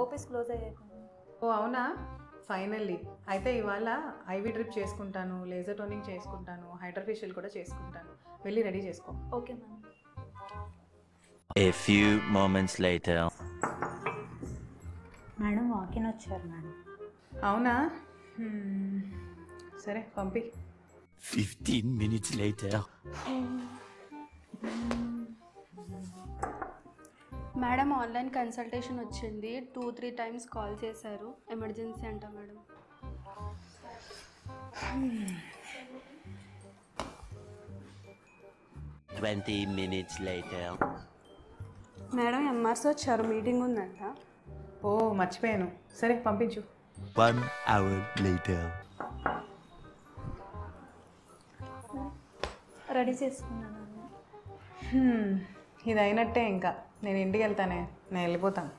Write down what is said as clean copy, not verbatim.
OPs close అయ్యాయి. ఓ అవునా, finally. అయితే ఇవాళ ఐవీ డ్రిప్ చేసుకుంటాను, లేజర్ టోనింగ్ చేసుకుంటాను, హైడ్రా ఫేషియల్ కూడా చేసుకుంటాను. వెళ్ళి రెడీ చేసుకో. Okay ma'am. A few moments later. Madam walk in వచ్చారు మేడం. అవునా, సరే పంపి. 15 minutes later. Madam online consultation వచ్చింది. 2-3 టైమ్స్ కాల్ చేశారు. ఎమర్జెన్సీ అంట madam. Twenty minutes later. Madam MRs వచ్చారు, మీటింగ్ ఉందంట. ఓ మర్చిపోయాను, సరే పంపించు. 1 hour later. రెడీ చేసుకున్నాను. ఇది అయినట్టే, ఇంకా నేను ఇంటికి వెళ్తానే, నేను వెళ్ళిపోతాను.